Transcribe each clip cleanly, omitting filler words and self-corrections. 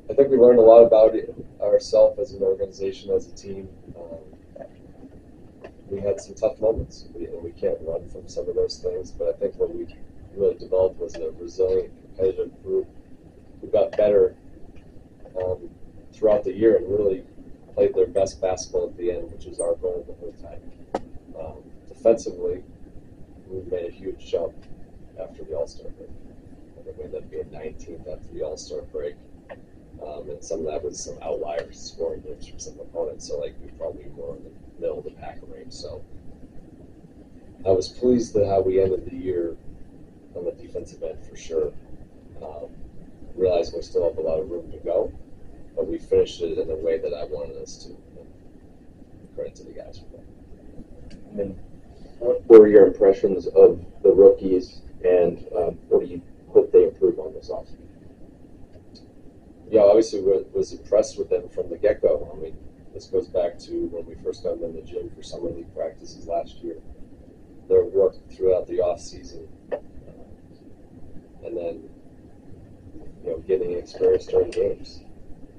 I think we learned a lot about ourselves as an organization, as a team. We had some tough moments, and we can't run from some of those things. But I think what we really developed was a resilient, competitive group who got better throughout the year and really played their best basketball at the end, which was our goal the whole time. Defensively, we made a huge jump after the All-Star break. I think we ended up being 19th after the All-Star break. And some of that was some outliers scoring games from some opponents, so like we probably were in the middle of the pack range. So I was pleased at how we ended the year on the defensive end for sure. Realizing we still have a lot of room to go, but we finished it in a way that I wanted us to. Credit to the guys for that. And what were your impressions of the rookies, and what do you hope they improve on this offseason? Yeah, obviously was impressed with them from the get-go. I mean, this goes back to when we first got them in the gym for summer league practices last year. Their work throughout the off-season, and then getting experience during games.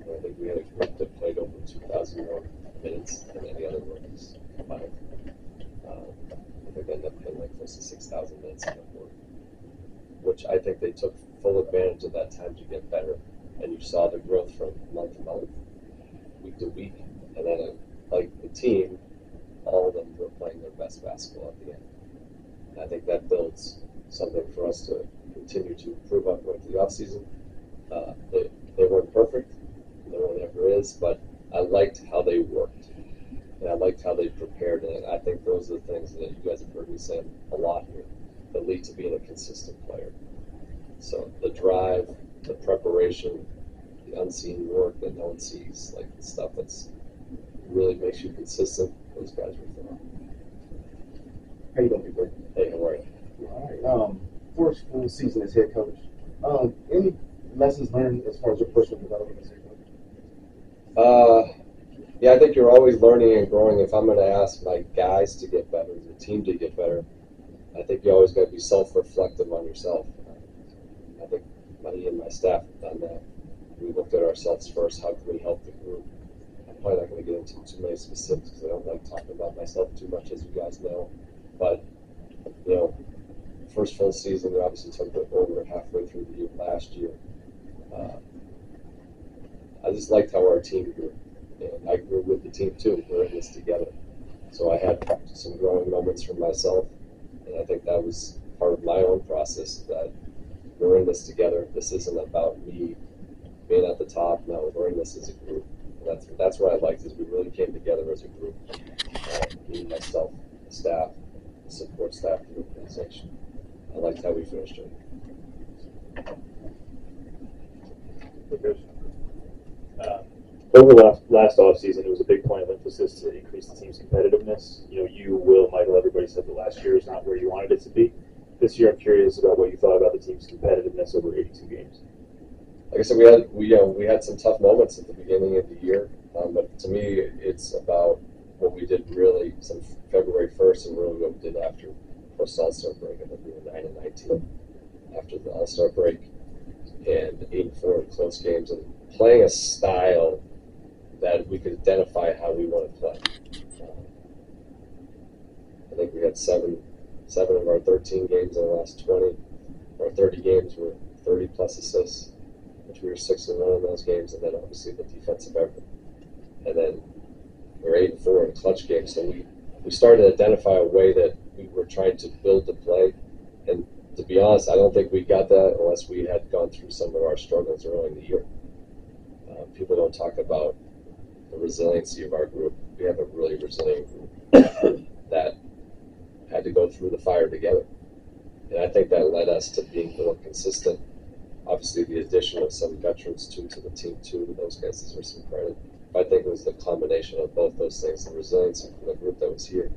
I think we had a group that played over 2,000 more minutes than any other rookies combined. I think they ended up playing like close to 6,000 minutes on the court, which I think they took full advantage of that time to get better. And you saw the growth from month to month, week to week, and then like the team, all of them were playing their best basketball at the end. And I think that builds something for us to continue to improve on going through the offseason. They weren't perfect, no one ever is, but I liked how they worked, and I liked how they prepared, and I think those are the things that you guys have heard me say a lot here that lead to being a consistent player. So the drive, the preparation, the unseen work that no one sees, like the stuff that's really makes you consistent, those guys were fun. How you doing, people? Hey, how are you? All right. First full season as head coach. Any lessons learned as far as your personal development as head coach? Yeah, I think you're always learning and growing. If I'm going to ask my guys to get better, the team to get better, I think you always got to be self-reflective on yourself. I think me and my staff have done that. We looked at ourselves first. How can we help the group? I'm probably not going to get into too many specifics because I don't like talking about myself too much, as you guys know. But first full season, we obviously took it over halfway through the year last year. I just liked how our team grew, and I grew with the team too. We're in this together. So I had some growing moments for myself, and I think that was part of my own process, that we're in this together. This isn't about me being at the top. No, we're in this as a group. That's what I liked, is we really came together as a group. Me, myself, the staff, the support staff, the organization. I liked how we finished it. Over last offseason, it was a big point of emphasis to increase the team's competitiveness. You, Will, Michael, everybody said that last year is not where you wanted it to be. This year, I'm curious about what you thought about the team's competitiveness over 82 games. Like I said, we had some tough moments at the beginning of the year, but to me, it's about what we did really since February 1st and really what we did after post All-Star break. I think we were 9-19 after the All-Star break, and 8-4 in close games, and playing a style that we could identify how we want to play. I think we had seven of our 13 games in the last 20. Our 30 games were 30 plus assists, which we were 6-1 in those games, and then obviously the defensive effort. And then we were 8-4 in clutch games. So we started to identify a way that we were trying to build the play. And to be honest, I don't think we got that unless we had gone through some of our struggles early in the year. People don't talk about the resiliency of our group. We have a really resilient group that had to go through the fire together. And I think that led us to being more consistent. Obviously, the addition of some veterans to the team, too, those guys deserve some credit. But I think it was the combination of both those things, the resiliency from the group that was here,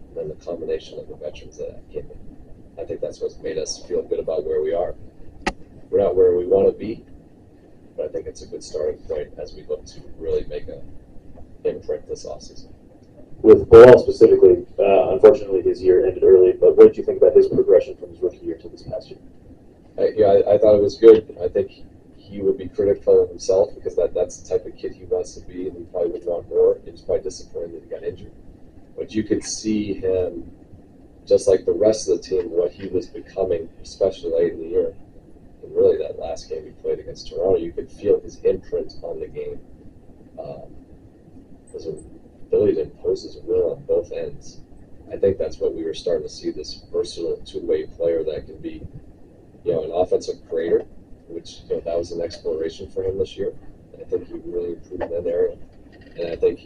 and then the combination of the veterans that came in. I think that's what's made us feel good about where we are. We're not where we want to be, but I think it's a good starting point as we look to really make an imprint this offseason. With Bilal specifically, unfortunately his year ended early, but what did you think about his progression from his rookie year to this past year? I thought it was good. I think he would be critical of himself because that's the type of kid he wants to be, and he probably would want more. He was probably disappointed that he got injured. But you could see him, just like the rest of the team, what he was becoming, especially late in the year. And really, that last game he played against Toronto, you could feel his imprint on the game. His ability to impose his will on both ends. I think that's what we were starting to see, this versatile two-way player that can be, an offensive creator, which, that was an exploration for him this year. I think he really improved in that area. And I think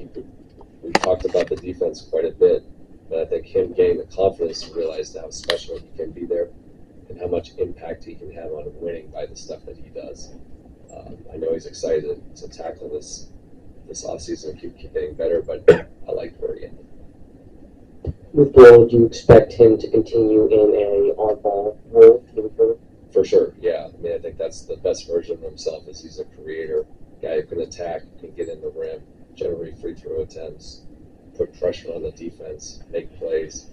we talked about the defense quite a bit, but I think him gaining the confidence to realize how special he can be there and how much impact he can have on winning by the stuff that he does. I know he's excited to tackle this offseason and keep getting better, but I like where he ended. With Doyle, do you expect him to continue in a on-ball role moving forward? For sure, yeah. I mean, I think that's the best version of himself. Is he's a creator, guy who can attack, can get in the rim, generate free throw attempts, put pressure on the defense, make plays.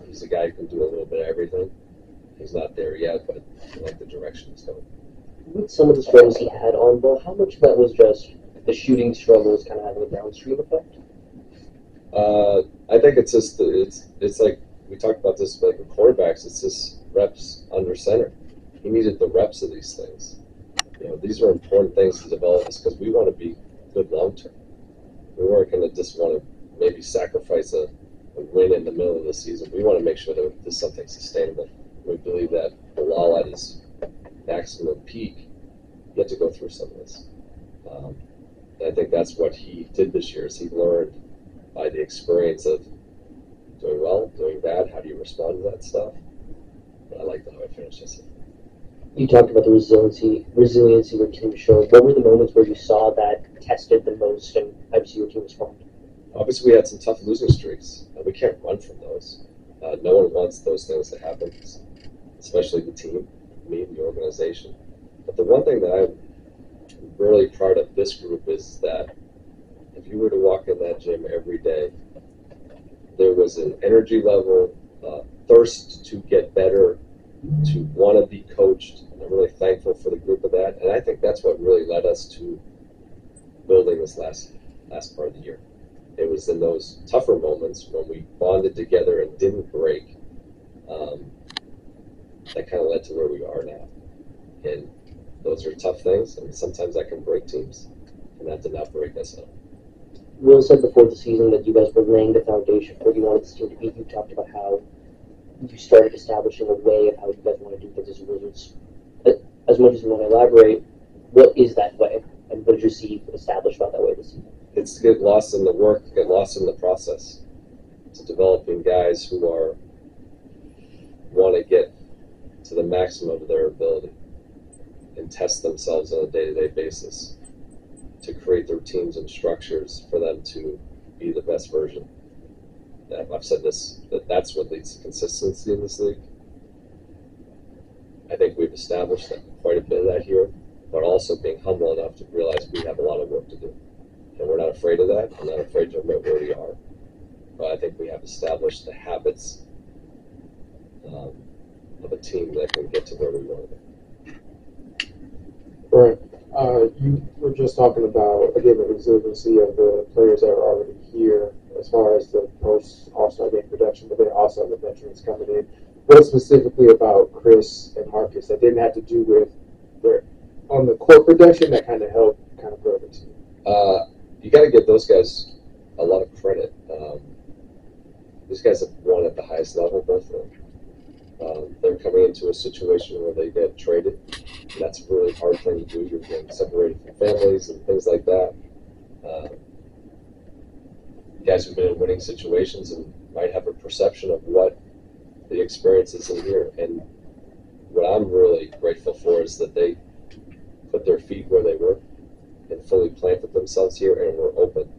He's a guy who can do a little bit of everything. He's not there yet, but I like the direction he's going. With some of the struggles he had on ball, how much of that was just the shooting struggles kind of having a downstream effect? I think it's just it's like we talked about this like with quarterbacks. It's just reps under center. He needed the reps of these things. These are important things to develop us because we want to be good long term. We weren't going to just want to maybe sacrifice a win in the middle of the season. We want to make sure that this is something sustainable. We believe that Bilal at his maximum peak, you have to go through some of this. And I think that's what he did this year. Is he learned by the experience of doing well, doing bad. How do you respond to that stuff? But I like how I finished this. You talked about the resiliency your team showed. What were the moments where you saw that tested the most, and how did you see your team respond? Obviously, we had some tough losing streaks. We can't run from those. No one wants those things to happen, especially the team, me, the organization. But the one thing that I'm really proud of this group is that if you were to walk in that gym every day, there was an energy level, thirst to get better, to want to be coached. And I'm really thankful for the group of that. And I think that's what really led us to building this last part of the year. It was in those tougher moments when we bonded together and didn't break that kind of led to where we are now. And those are tough things, and sometimes that can break teams. And that did not break us up. Will said before the season that you guys were laying the foundation for what you wanted this team to be. You talked about how you started establishing a way of how you guys want to do things as Wizards. As much as you want to elaborate, what is that way? And what did you see established about that way this season? It's get lost in the work, get lost in the process. To developing guys who want to get to the maximum of their ability and test themselves on a day-to-day basis to create their teams and structures for them to be the best version. I've said this, that's what leads to consistency in this league. I think we've established quite a bit of that here, but also being humble enough to realize we have a lot of work to do. And we're not afraid of that. I'm not afraid to admit where we are. But I think we have established the habits of a team that can get to where we want to be. Right. You were just talking about, again, the resiliency of the players that are already here as far as the post-All-Star game production, but then also the veterans coming in. What specifically about Chris and Marcus that didn't have to do with their on the court production that kind of helped kind of grow the team? You got to give those guys a lot of credit. These guys have won at the highest level, both of them. They're coming into a situation where they get traded. And that's a really hard thing to do. You're getting separated from families and things like that. Guys who've been in winning situations and might have a perception of what the experience is in here. And what I'm really grateful for is that they put their feet where they were and fully planted themselves here and were open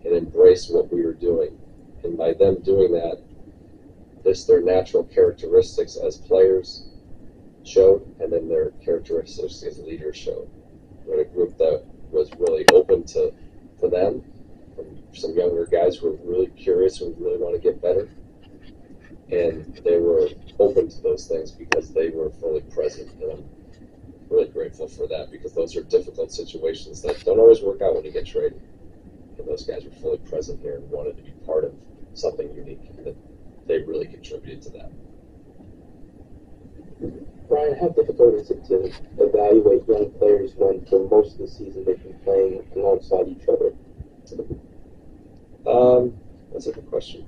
and embraced what we were doing. And by them doing that, their natural characteristics as players showed, and then their characteristics as leaders showed. We're in a group that was really open to them, from some younger guys who are really curious and really want to get better. And they were open to those things because they were fully present. And I'm really grateful for that because those are difficult situations that don't always work out when you get traded. And those guys were fully present here and wanted to be part of something unique, and that they really contributed to that. Brian, how difficult is it to evaluate young players when for most of the season they've been playing alongside each other? That's a good question.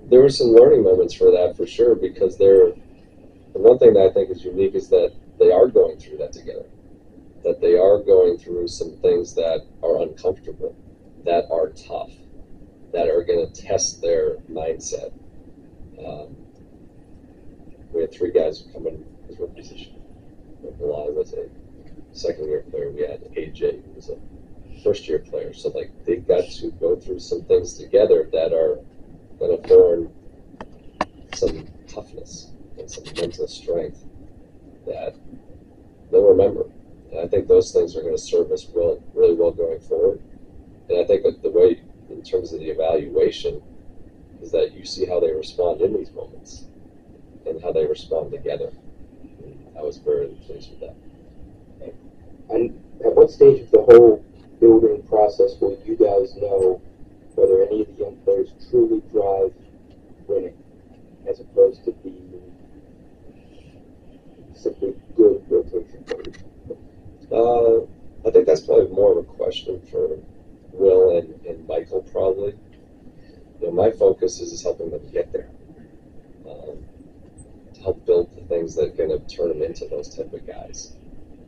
There were some learning moments for that, for sure, because the one thing that I think is unique is that they are going through that together, that they are going through some things that are uncomfortable, that are tough, that are going to test their mindset. We had 3 guys who come in as rookies this year. Bilal was a second-year player. We had AJ, who was a first-year player. So, they got to go through some things together that are going to form some toughness and some mental strength that they'll remember. And I think those things are going to serve us really well going forward. And I think that the way, in terms of the evaluation, is that you see how they respond in these moments and how they respond together. And I was very pleased with that. And at what stage of the whole building process will you guys know whether any of the young players truly drive winning, as opposed to being simply good rotation players? I think that's probably more of a question for Will and Michael, probably. My focus is helping them get there, to help build the things that are going to turn them into those type of guys.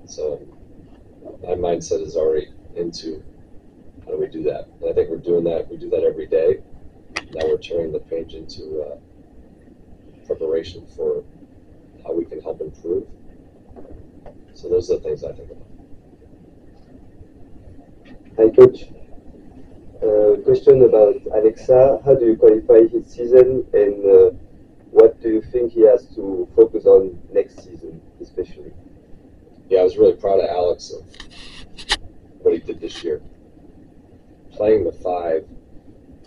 So my mindset is already into how do we do that. And I think we're doing that. We do that every day. Now we're turning the page into preparation for how we can help improve. So those are the things I think about. Hi, Coach. Question about Alexa. How do you qualify his season, and what do you think he has to focus on next season, especially? Yeah, I was really proud of Alex of what he did this year. Playing the 5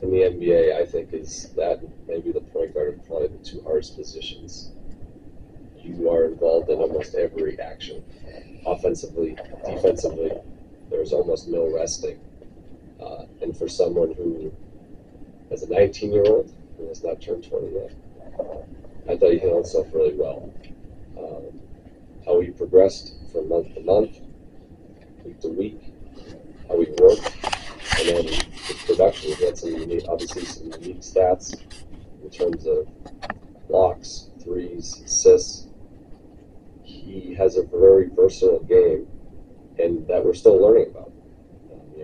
in the NBA, I think, is that maybe the point guard are probably the 2 hardest positions. You are involved in almost every action. Offensively, defensively, there's almost no resting. And for someone who, as a 19-year-old, who has not turned 20 yet, I thought he handled himself really well. How he progressed from month to month, week to week, how he worked, and then his production. He had some unique, obviously some unique stats in terms of blocks, threes, assists. He has a very versatile game, and that we're still learning about.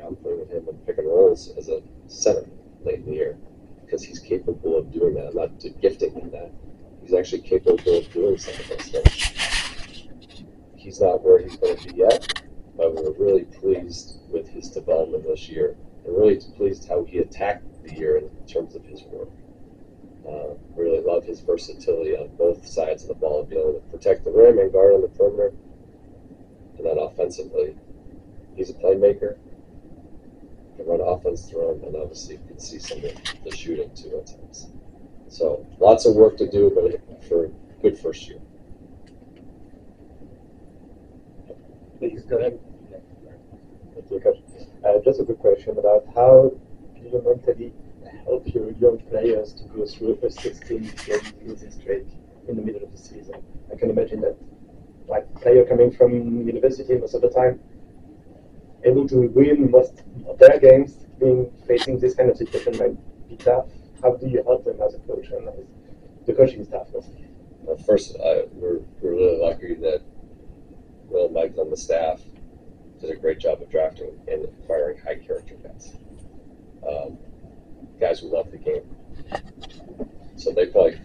I'm playing with him in pick and rolls as a center late in the year because he's capable of doing that. I'm not gifting him that. He's actually capable of doing some of those things. He's not where he's going to be yet, but we're really pleased with his development this year and really pleased how he attacked the year in terms of his work. Really love his versatility on both sides of the ball, being able to protect the rim and guard on the perimeter. And then offensively, he's a playmaker. Can run offense through him, and obviously you can see some of the shooting too at times. So lots of work to do, but for a good first year. Please go ahead. Thank you, Coach. Just a quick question about how do you mentally help your young players to go through a 16-game losing streak in the middle of the season? I can imagine that, like, player coming from university most of the time, able to win most of their games, being facing this kind of situation might be tough. How do you help them as a coach and as the coaching staff? Well, first, we're really lucky that Will, Michael, and the staff did a great job of drafting and acquiring high character guys. Guys who love the game. So they probably,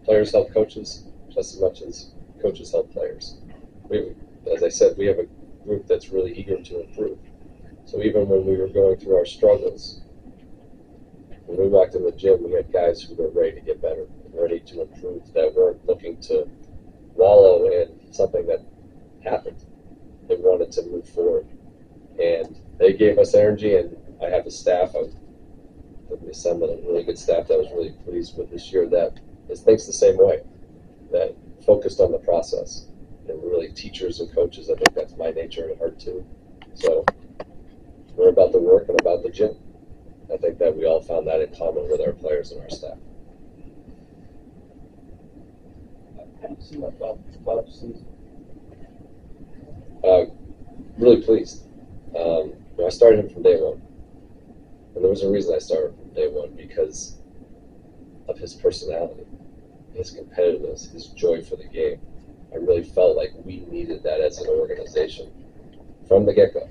players help coaches just as much as coaches help players. As I said, we have a group that's really eager to improve. So even when we were going through our struggles, when we walked in the gym, we had guys who were ready to get better, ready to improve, that weren't looking to wallow in something that happened. They wanted to move forward. And they gave us energy, and I have a staff of that we assembled a really good staff that I was really pleased with this year that thinks the same way, that focused on the process. And really teachers and coaches, I think that's my nature at heart too. So we're about the work and about the gym. I think that we all found that in common with our players and our staff. Really pleased. I started him from day one. And there was a reason I started from day one, because of his personality, his competitiveness, his joy for the game. I really felt like we needed that as an organization from the get-go.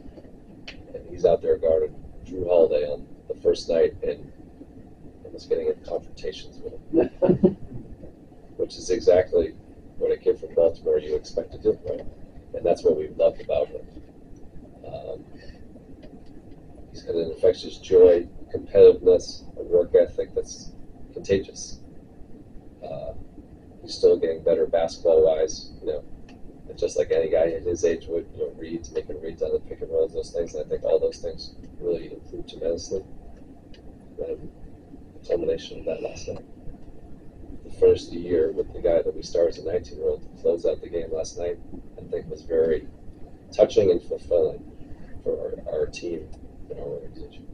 And he's out there guarding Drew Holiday on the first night and was getting in confrontations with him, which is exactly what a kid from Baltimore you expect to do, right? And that's what we loved about him. He's got an infectious joy, competitiveness, a work ethic that's contagious. He's still getting better basketball-wise, and just like any guy at his age would, reads, making reads on the pick and rolls, those things. And I think all those things really improved tremendously. And the culmination of that last night. To finish the year with the guy that we started as a 19-year-old to close out the game last night, I think was very touching and fulfilling for our team and our organization.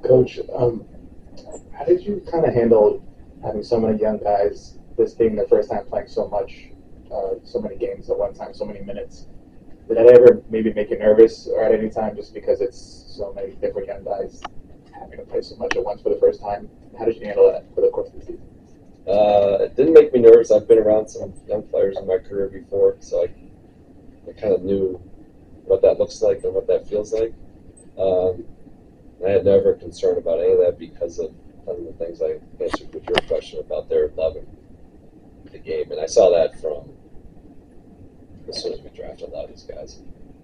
Coach, how did you kind of handle having so many young guys, this being their first time playing so many games at one time, so many minutes? Did that ever maybe make you nervous or at any time, just because it's so many different young guys having to play so much at once for the first time? How did you handle that for the course of the season? It didn't make me nervous. I've been around some young players in my career before, so I kind of knew what that looks like and what that feels like. I had never concern about any of that because of the things I answered with your question about their loving the game. And I saw that from as soon as we drafted a lot of these guys,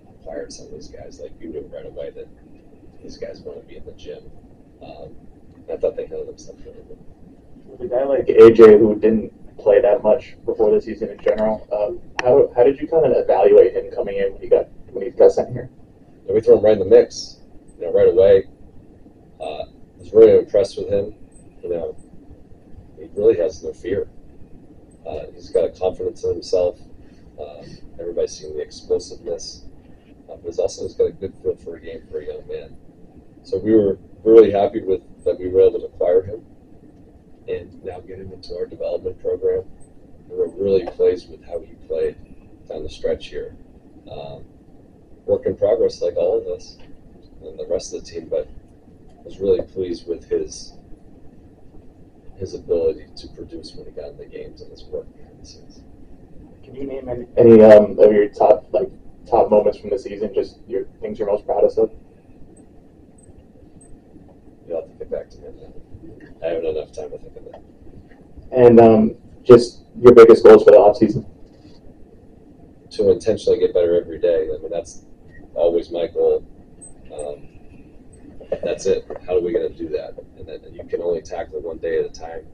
acquired some of these guys. Like, you knew right away that these guys want to be in the gym. I thought they handled themselves really good. With a guy like AJ, who didn't play that much before the season in general, how did you kind of evaluate him coming in when he got sent here? We threw him right in the mix, right away. I was really impressed with him. He really has no fear. He's got a confidence in himself. Everybody's seen the explosiveness, but he's got a good feel for a game for a young man. So we were really happy that we were able to acquire him and now get him into our development program. And we're really pleased with how he played down the stretch here. Work in progress, like all of us and the rest of the team, but I was really pleased with his ability to produce when he got in the games and his work behind the scenes. Can you name any of your top moments from the season? Just your things you're most proudest of. You'll have to get back to me on that. I haven't enough time to think of that. And just your biggest goals for the offseason. To intentionally get better every day. I mean, that's always my goal. That's it. How are we going to do that? And then you can only tackle it one day at a time.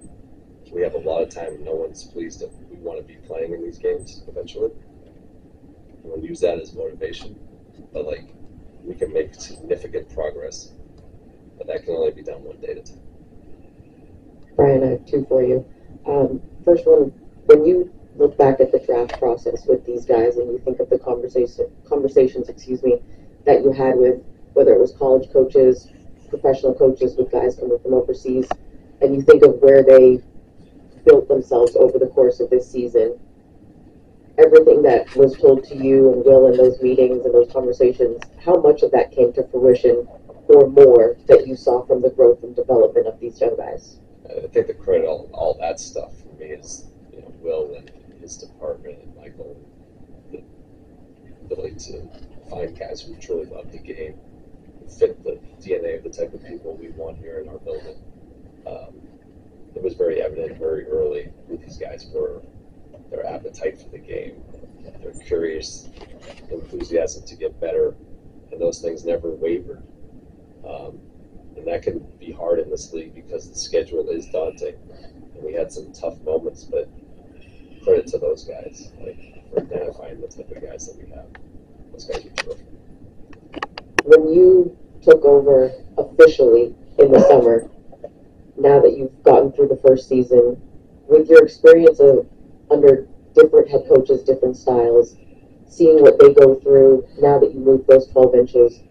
We have a lot of time. No one's pleased that we want to be playing in these games eventually. We'll use that as motivation. But, we can make significant progress. But that can only be done one day at a time. Brian, I have two for you. First one, when you look back at the draft process with these guys and you think of the conversations, that you had with, whether it was college coaches, professional coaches with guys coming from overseas, and you think of where they built themselves over the course of this season, everything that was told to you and Will in those meetings and those conversations, how much of that came to fruition or more that you saw from the growth and development of these young guys? I think the credit on all that stuff for me is Will and his department and Michael, the ability to find guys who truly love the game, who fit the DNA of the type of people we want here in our building. It was very evident very early who these guys were, their appetite for the game, their curious enthusiasm to get better, and those things never wavered. And that can be hard in this league because the schedule is daunting. And we had some tough moments, but credit to those guys, for identifying the type of guys that we have. Those guys are terrific. When you took over officially in the summer, now that you've gotten through the first season, with your experience of under different head coaches, different styles, seeing what they go through, now that you moved those 12 inches,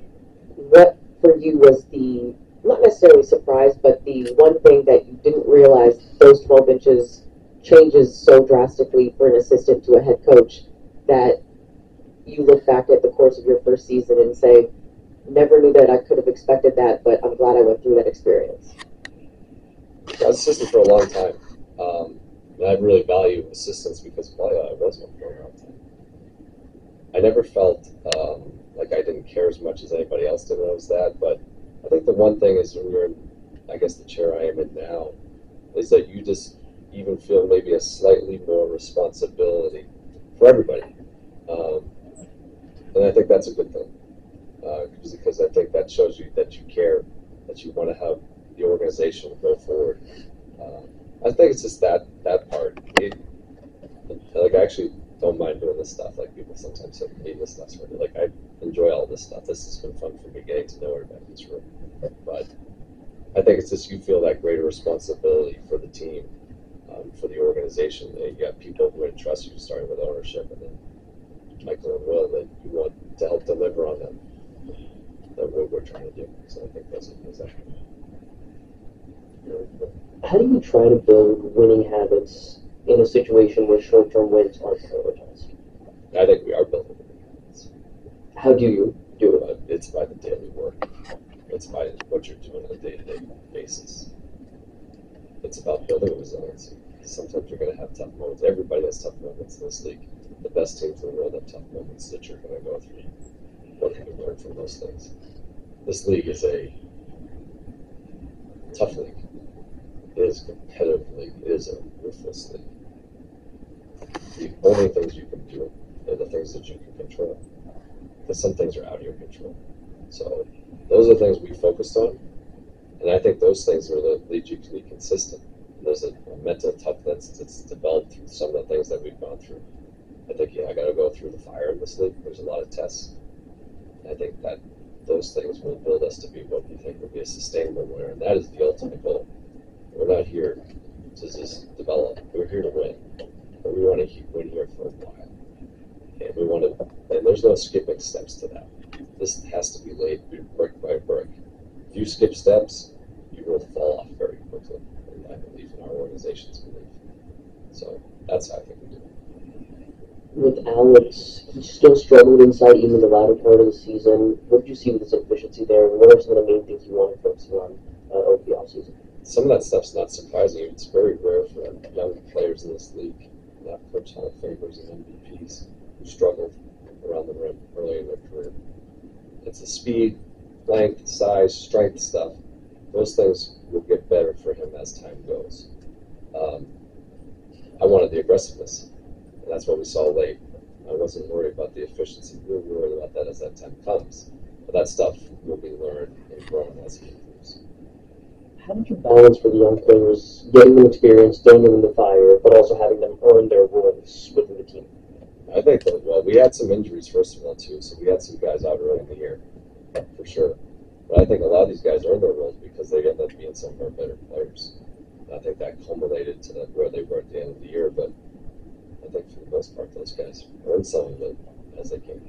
what for you was the, not necessarily surprise, but the one thing that you didn't realize those 12 inches changes so drastically for an assistant to a head coach that you look back at the course of your first season and say, never knew that I could have expected that, but I'm glad I went through that experience? I was assistant for a long time. And I really value assistants because I was one for a long time. I never felt like I didn't care as much as anybody else did when I was that, but I think the one thing is when you're in, I guess, the chair I am in now, is that you just even feel maybe a slightly more responsibility for everybody. And I think that's a good thing, because I think that shows you that you care, that you want to have the organization go forward. I think it's just that part. Like, I actually don't mind doing this stuff. Like, people sometimes say, hey, this stuff's really, like, I enjoy all this stuff. This has been fun for me getting to know everybody in this room. But I think it's just you feel that greater responsibility for the team, for the organization. You got people who entrust you, starting with ownership, and then Michael and Will, that you want to help deliver on them, that what we're trying to do. So I think that's exactly. How do you try to build winning habits in a situation where short-term wins aren't prioritized? I think we are building winning habits. How do you do it? It's by the daily work. It's by what you're doing on a day-to-day basis. It's about building resiliency. Sometimes you're going to have tough moments. Everybody has tough moments in this league. The best teams in the world have tough moments that you're going to go through. What can you learn from those things? This league is a tough league. It is a competitive league. It is a ruthless league. The only things you can do are the things that you can control, because some things are out of your control. So those are the things we focused on, and I think those things are that lead you to be consistent. There's a mental toughness that's developed through some of the things that we've gone through. I think, I got to go through the fire in this league. There's a lot of tests. I think that those things will build us to be what we think will be a sustainable winner, and that is the ultimate goal. We're not here to just develop. We're here to win, but we want to win here for a while. And we want to, and there's no skipping steps to that. This has to be laid brick by brick. If you skip steps, you will fall off very quickly. And I believe in our organization's belief. So that's how I think we do it. With Alex, he still struggled inside even in the latter part of the season. What did you see with his efficiency there? What are some of the main things you want to focus on over the offseason? Some of that stuff's not surprising. It's very rare for young players in this league, not Coach Hall of Famers and MVPs, who struggled around the rim early in their career. It's the speed, length, size, strength stuff. Those things will get better for him as time goes. I wanted the aggressiveness, and that's what we saw late. I wasn't worried about the efficiency. We were worried about that as that time comes. But that stuff will be learned and grown as he improves. How did you balance for the young players, getting them experience, throwing them in the fire, but also having them earn their roles within the team? I think that, well, we had some injuries, first of all, too, so we had some guys out early in the year, for sure. But I think a lot of these guys earned their roles because they ended up being some of our better players. And I think that culminated to where they were at the end of the year, but I think for the most part, those guys earned some of it as they came.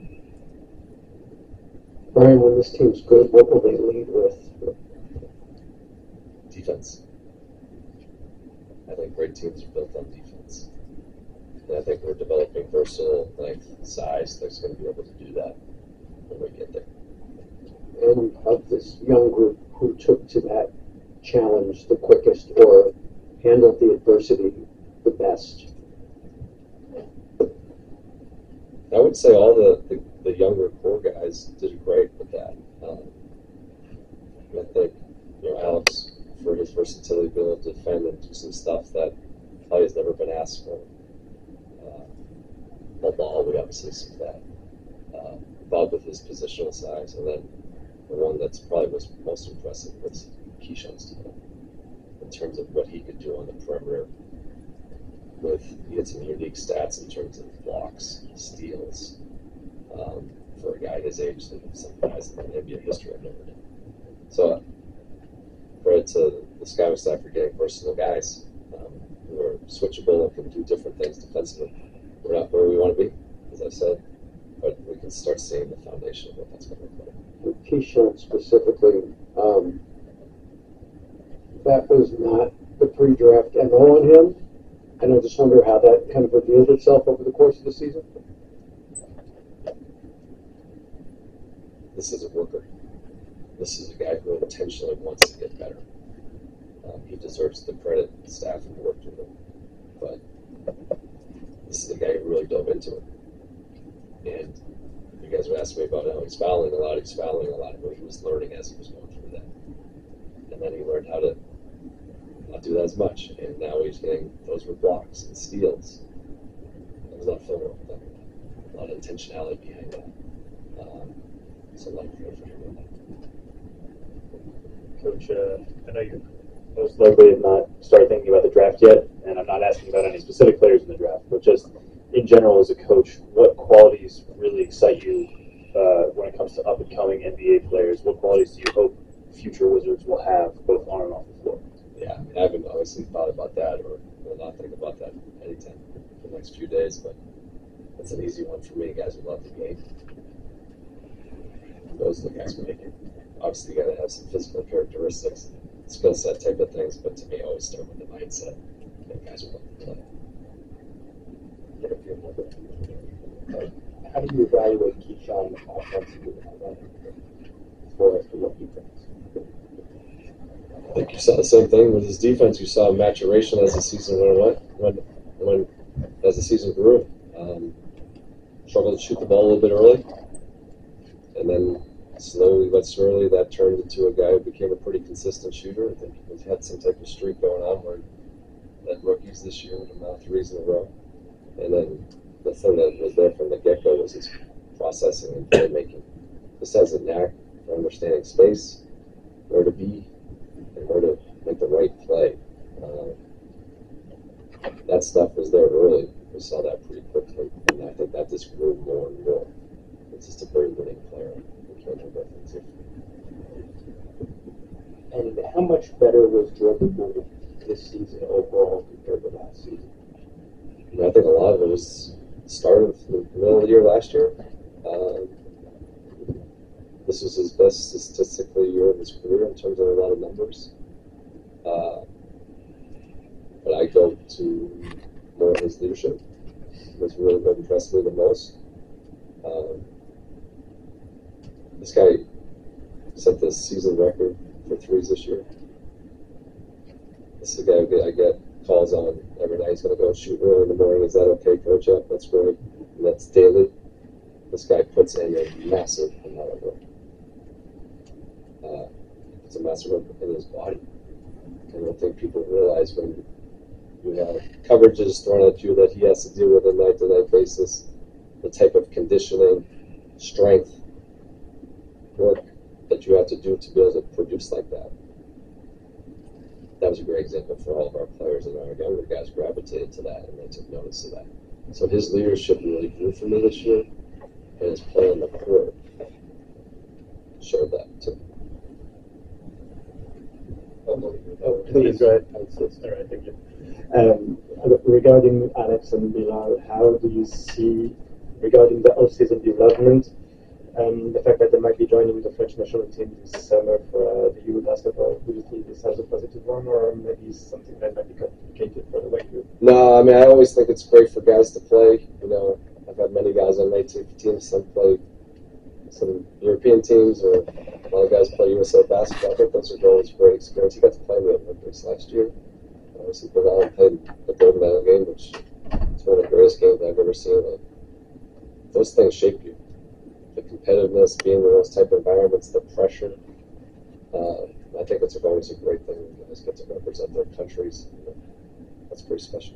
Brian, when this team's good, what will they lead with? Defense. I think great teams are built on defense. And I think we're developing versatile length, size that's going to be able to do that when we get there. And of this young group, who took to that challenge the quickest or handled the adversity the best? I would say all the younger core guys did great with that. I think, Alex, for his versatility, being able to defend and do some stuff that probably has never been asked for. The ball, we obviously see that. Bob with his positional size, and then the one that's probably was most impressive was Keyshawn's deal in terms of what he could do on the perimeter. He had some unique stats in terms of blocks, steals. For a guy his age, some guys in the NBA history have never done. So, credit to the Skyway staff for getting versatile guys who are switchable and can do different things defensively. We're not where we want to be, as I said, but we can start seeing the foundation of what that's going to look like. With Keyshawn specifically, that was not the pre-draft MO on him, and I just wonder how that kind of revealed itself over the course of the season. This is a worker. This is a guy who intentionally wants to get better. He deserves the credit, the staff who worked with him. But this is the guy who really dove into it. And you guys would ask me about how he's fouling a lot. He's fouling a lot. But he was learning as he was going through that. And then he learned how to not do that as much. And now he's getting, those were blocks and steals. There was a lot of film work with that. A lot of intentionality behind that. So a lot of credit for him on that. Coach, I know you most likely have not started thinking about the draft yet, and I'm not asking about any specific players in the draft, but just in general as a coach, what qualities really excite you when it comes to up-and-coming NBA players? What qualities do you hope future Wizards will have both on and off the floor? Yeah, I mean, I haven't obviously thought about that or will not think about that anytime for the next few days, but that's an easy one for me. Guys who love the game. Those are the guys who make it. Obviously, you got to have some physical characteristics, skill set type of things, but to me, I always start with the mindset. And guys who love to play. How do you evaluate Keyshawn offensively as far as what he brings? I think you saw the same thing with his defense. You saw maturation as the season went as the season grew. Struggled to shoot the ball a little bit early, and then slowly but surely that turned into a guy who became a pretty consistent shooter. I think he's had some type of streak going on where led rookies this year with about 3s in a row. And then the thing that was there from the get-go was his processing and playmaking. This has a knack for understanding space, where to be, and where to make the right play. That stuff was there early. We saw that pretty quickly, and I think that just grew more and more. It's just a very winning player. We can't do both things here. And how much better was Jordan Poole this season overall compared to last season? I think a lot of it was started in the middle of the year last year. This was his best statistically year of his career in terms of a lot of numbers. But I go to more of his leadership. That's really what impressed me the most. This guy set the season record for 3s this year. This is the guy I get calls on every night. He's going to go shoot early in the morning. Is that okay, Coach? Yeah, that's great. And that's daily. This guy puts in a massive amount of work. It's a massive work in his body. I don't think people realize when you have coverages thrown at you that he has to deal with on a night-to-night basis, the type of conditioning, strength, work that you have to do to be able to produce like that. That was a great example for all of our players, and our younger guys gravitated to that, and they took notice of that. So his leadership really grew for me this year, and his play on the court showed that too. Please go ahead. All right, thank you. Regarding Alex and Bilal, how do you see, regarding the off-season development, the fact that they might be joining the French national team this summer for the Euro basketball, do you think this has a positive one, or maybe something that might be complicated for the way you? No, I mean, I always think it's great for guys to play. You know, I've had many guys on my teams, some play some European teams, or a lot of guys play USL basketball. I think those are always great experience. He got to play in the Olympics last year. Obviously, Bilal played the gold medal game, which is one of the greatest games I've ever seen. Those things shape you. The competitiveness, being in those type of environments, the pressure. I think it's always a great thing when guys get to represent their countries. That's pretty special.